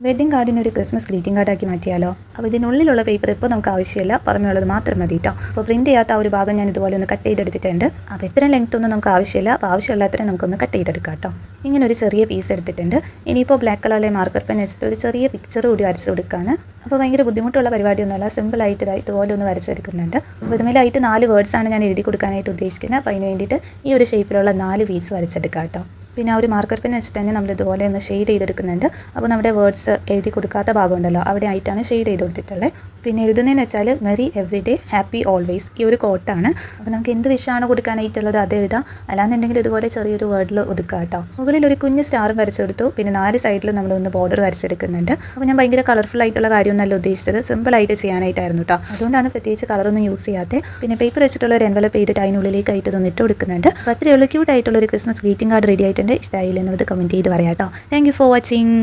Wedding കാർഡിന് ഒരു Christmas greeting കാർഡാക്കി മാറ്റിയാലോ? അപ്പോൾ ഇതിനുള്ളിലുള്ള പേപ്പർ ഇപ്പോൾ നമുക്ക് ആവശ്യമില്ല, പുറമേയുള്ളത് മാത്രം മതി കേട്ടോ. അപ്പോൾ പ്രിൻറ്റ് ചെയ്യാത്ത ആ ഒരു ഭാഗം ഞാൻ ഇതുപോലെ ഒന്ന് കട്ട് ചെയ്തെടുത്തിട്ടുണ്ട്. അപ്പോൾ ഇത്രയും ലെങ്ത് ഒന്നും നമുക്ക് ആവശ്യമില്ല, അപ്പോൾ ആവശ്യമുള്ള അത്രയും നമുക്കൊന്ന് കട്ട് ചെയ്തെടുക്കാം കേട്ടോ. ഇങ്ങനെ ഒരു ചെറിയ പീസ് എടുത്തിട്ടുണ്ട്. ഇനിയിപ്പോൾ ബ്ലാക്ക് കളറിലെ മാർക്കർ പെൻ വെച്ചിട്ട് ഒരു ചെറിയ പിക്ചർ കൂടി വരച്ച് കൊടുക്കുകയാണ്. അപ്പോൾ ഭയങ്കര ബുദ്ധിമുട്ടുള്ള പരിപാടിയൊന്നുമല്ല, സിമ്പിളായിട്ട് ഇതുപോലെ ഒന്ന് വരച്ചെടുക്കുന്നുണ്ട്. അപ്പോൾ ഇതുമേലായിട്ട് 4 വേർഡ്സാണ് ഞാൻ എഴുതി കൊടുക്കാനായിട്ട് ഉദ്ദേശിക്കുന്നത്. അപ്പോൾ അതിന് വേണ്ടിയിട്ട് ഈ ഒരു ഷേപ്പിലുള്ള 4 പീസ് വരച്ചെടുക്കാം കേട്ടോ. പിന്നെ ആ ഒരു മാർക്കർ പെൻ വെച്ചിട്ട് തന്നെ നമ്മൾ ഇതുപോലെ ഒന്ന് ഷെയ്ഡ് ചെയ്തെടുക്കുന്നുണ്ട്. അപ്പോൾ നമ്മുടെ വേർഡ്സ് എഴുതി കൊടുക്കാത്ത ഭാഗമുണ്ടല്ലോ, അവിടെ ആയിട്ടാണ് ഷെയ്ഡ് ചെയ്ത് കൊടുത്തിട്ടുള്ളത്. പിന്നെ എഴുതുന്നതെന്ന് വെച്ചാൽ merry every day happy always, ഈ ഒരു കോട്ടാണ്. അപ്പോൾ നമുക്ക് എന്ത് വിഷയമാണ് കൊടുക്കാനായിട്ടുള്ളത് അത് എഴുതാം, അല്ലാന്നുണ്ടെങ്കിൽ ഇതുപോലെ ചെറിയൊരു വേർഡിൽ ഒതുക്കുക കേട്ടോ. മുകളിൽ ഒരു കുഞ്ഞ് സ്റ്റാർ വരച്ചു കൊടുത്തു. പിന്നെ 4 സൈഡിലും നമ്മളൊന്ന് ബോർഡർ വരച്ചെടുക്കുന്നുണ്ട്. അപ്പോൾ ഞാൻ ഭയങ്കര കളർഫുൾ ആയിട്ടുള്ള കാര്യമൊന്നല്ല ഉദ്ദേശിച്ചത്, സിമ്പിളായിട്ട് ചെയ്യാനായിട്ടായിരുന്നു കേട്ടോ. അതുകൊണ്ടാണ് പ്രത്യേകിച്ച് കളറൊന്നും യൂസ് ചെയ്യാതെ. പിന്നെ പേപ്പർ വെച്ചിട്ടുള്ള ഒരു എൻവലപ്പ് ചെയ്തിട്ട് അതിനുള്ളിലേക്ക് ആയിട്ട് ഇതൊന്ന് ഇട്ട് കൊടുക്കുന്നുണ്ട്. അപ്പോൾ അത്രയുള്ള ക്യൂട്ടായിട്ടുള്ള ഒരു ക്രിസ്മസ് ഗ്രീറ്റിംഗ് കാർഡ് റെഡി ആയിട്ടുണ്ട്. ഇഷ്ടമായില്ലെന്നത് കമൻറ്റ് ചെയ്ത് പറയാം കേട്ടോ. Thank you for watching.